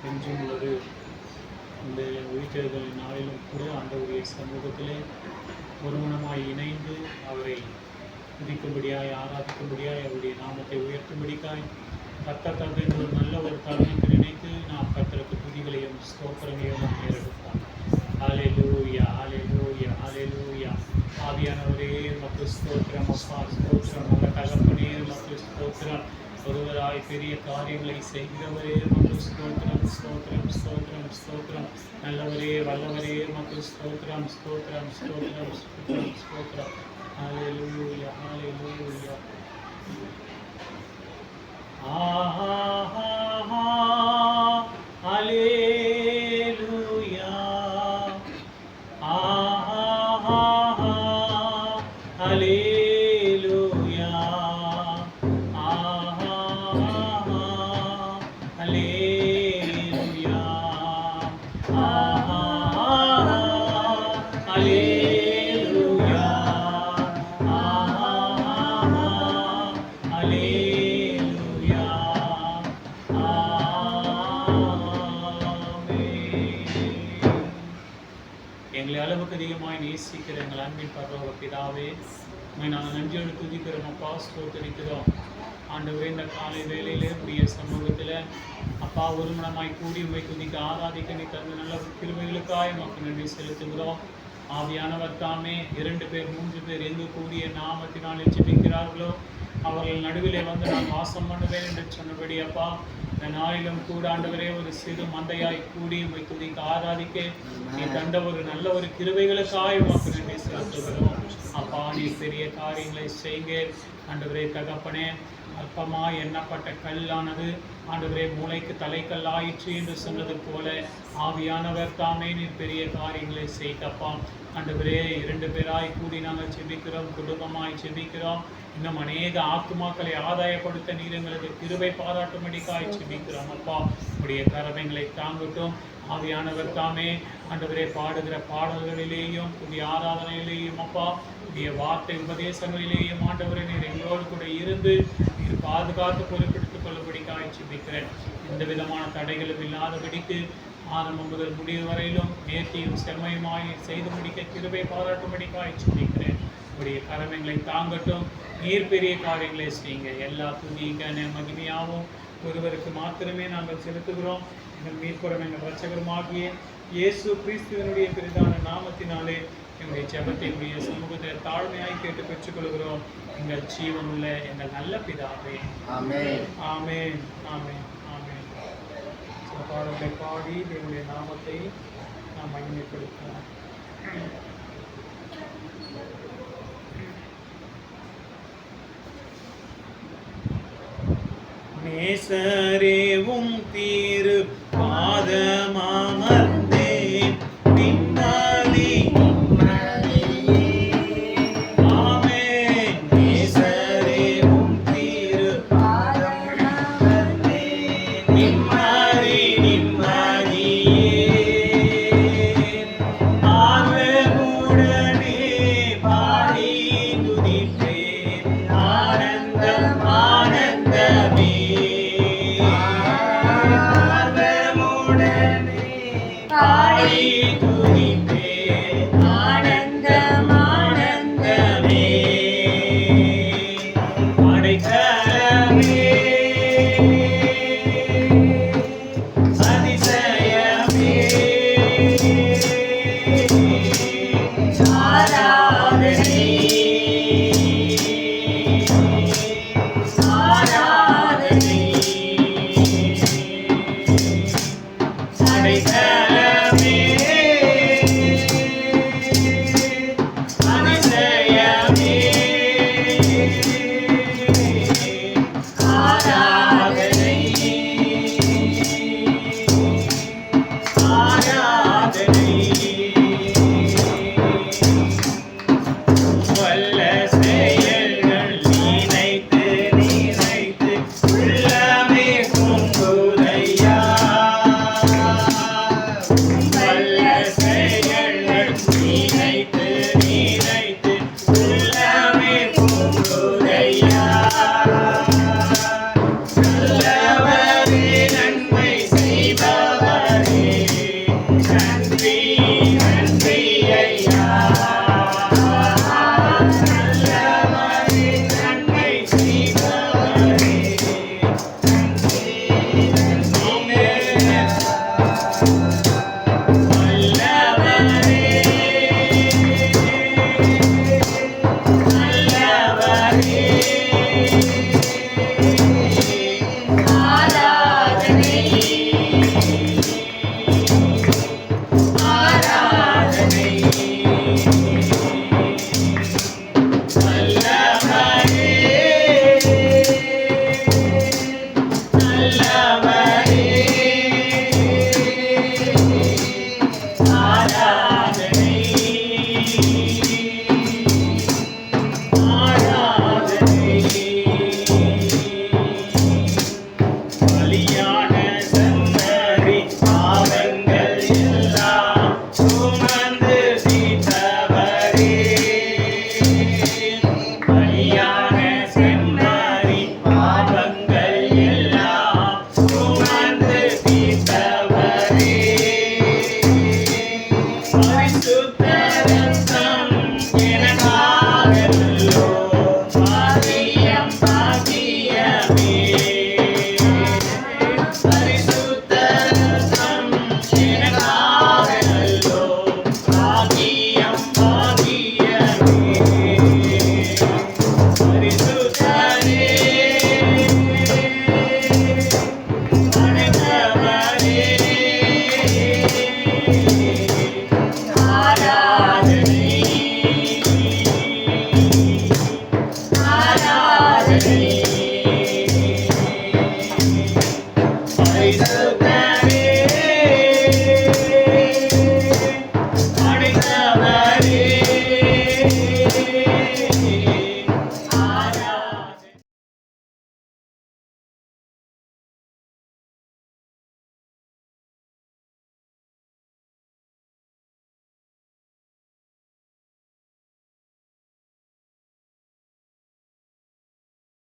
என்றும் உள்ளது. இந்த உயிர்த்தெழுதல் நாளிலும் கூட ஆண்டவருடைய சமூகத்திலே ஒருமனமாய் இணைந்து அவரை துதிக்கும்படியாய், ஆராதிக்கும்படியாய், அவருடைய நாமத்தை உயர்த்தும்படிக்காய் கர்த்தர் தந்த ஒரு நல்ல ஒரு தருணத்தை நினைத்து நாம் கர்த்தருக்கு துதிகளையும் ஸ்தோத்திரங்களையும் ஏறெடுப்போம். ஹல்லேலூயா, ஹல்லேலூயா, ஹல்லேலூயா. ஆவியானவரே உமக்கு ஸ்தோத்திரம் அப்பா, ஸ்தோத்திரம். நல்ல தகப்பனே உமக்கு ஸ்தோத்திரம். ஒருவராய் பெரிய காரியங்களை செய்கிறவரே உமக்கு ஸ்தோத்திரம், ஸ்தோத்திரம், ஸ்தோத்திரம், ஸ்தோத்திரம். நல்லவரே, வல்லவரே உமக்கு ஸ்தோத்திரம், ஸ்தோத்திரம், ஸ்தோத்திரம், ஸ்தோத்திரம், ஸ்தோத்திரம். ஹல்லேலூயா, ஹல்லேலூயா. ஹல்லேலூயா, ஹல்லேலூயா, ஹல்லேலூயா, ஹல்லேலூயா, ஹல்லேலூயா. எங்களை அளவுக்கு அதிகமாய் நேசிக்கிற எங்கள் அன்பின் பரலோக பிதாவே, நாங்கள் நன்றியோடு துதிக்கிறோம் அப்பா, ஸ்தோத்திரிக்கிறோம். ஆண்டவரே, இந்த காலை வேளையிலே உடைய சமூகத்தில் அப்பா ஒருமனமாய் கூடி உண்மை துதிக்க ஆராதிக்க நீ தந்த நல்ல கிருபைகளுக்காய் மக்கள் நன்றி செலுத்துகிறோம். ஆவியானவர் தாமே 2 பேர் 3 பேர் எங்கு கூடிய நாமத்தினாலே ஜெபிக்கிறார்களோ அவர்கள் நடுவிலே வந்து நான் வாசம் பண்ணுவேன் என்று சொன்னபடி அப்பா, இந்த நாளிலும் கூட ஆண்டவரே ஒரு சிறு மந்தையாய் கூடி உண்மை துதிக்க ஆராதிக்க நீ தந்த ஒரு நல்ல ஒரு கிருபைகளுக்காய் உமக்கு நன்றி செலுத்துகிறோம். அப்பா, நீ பெரிய காரியங்களை செய்க ஆண்டவரே. தகப்பனே, அற்பமாய் எண்ணப்பட்ட கல்லானது ஆண்டவரே மூளைக்கு தலைக்கல் ஆயிற்று என்று சொன்னது போல ஆவியானவர் தாமே நீர் பெரிய காரியங்களை செய்தப்பா. ஆண்டவரே, 2 பேராய் கூடி நாங்கள் ஜெபிக்கிறோம், குடும்பமாய் ஜெபிக்கிறோம். இன்னும் அநேக ஆத்துமாக்களை ஆதாயப்படுத்த நீர் எங்களுக்கு கிருபை பாராட்டும்படிக்காய் ஜெபிக்கிறோம் அப்பா. உடைய கரவைகளை தாங்கட்டும். ஆவியானவர் தாமே ஆண்டவரே பாடுகிற பாடல்களிலேயும் புதிய ஆராதனையிலேயும் அப்பா, புதிய வார்த்தை உபதேசங்களிலேயும் ஆண்டவரே நீர் எங்களோடு கூட இருந்து நீர் பாதுகாத்து பொறுப்பெடுத்துக் கொள்ளும்படிக்காய் ஜெபிக்கிறேன். எந்த விதமான தடைகளும் இல்லாதபடிக்கு ஆரம்பம் முதல் முடிவு வரையிலும் நேர்த்தியும் செம்மையுமாய் செய்து முடிக்க கிருபை பாராட்டும்படிக்காய் ஜெபிக்கிறேன். உடைய கரவைகளை தாங்கட்டும். நீர் பெரிய காரியங்களை செய்யுங்க. எல்லா துதி கன மகிமையாகவும் ஒருவருக்கு மாத்திரமே நாங்கள் செலுத்துகிறோம். எங்கள் மீட்புறம் எங்கள் இரட்சகருமாகிய இயேசு கிறிஸ்துவினுடைய பெரிதான நாமத்தினாலே எங்களுடைய ஜெபத்தை உடைய சமூகத்தை தாழ்மையாய் கேட்டு பெற்றுக்கொள்கிறோம். எங்கள் ஜீவனுள்ள எங்கள் நல்ல பிதாவே. ஆமென், ஆமென், ஆமென், ஆமென். சில பாடல்களை பாடி தேவனுடைய நாமத்தை நாம் மகிமைப்படுத்தலாம். நேசரேவும் தீரு பாதமாமர்ந்தே பின்னாலி ஆமென். நேசரேவும் தீரு பாதமாமர்ந்தே நிம்மதி நிம்மதியே ஆர்வமுடனே பாடி துதிப்பேன். ஆனந்தம் ஆனந்தமே பாடி துதிப்பேன். ஆனந்தம் ஆனந்தமே அடைக்கலமே அதிசயமே ஆராதனை ஆராதனை பலியாய்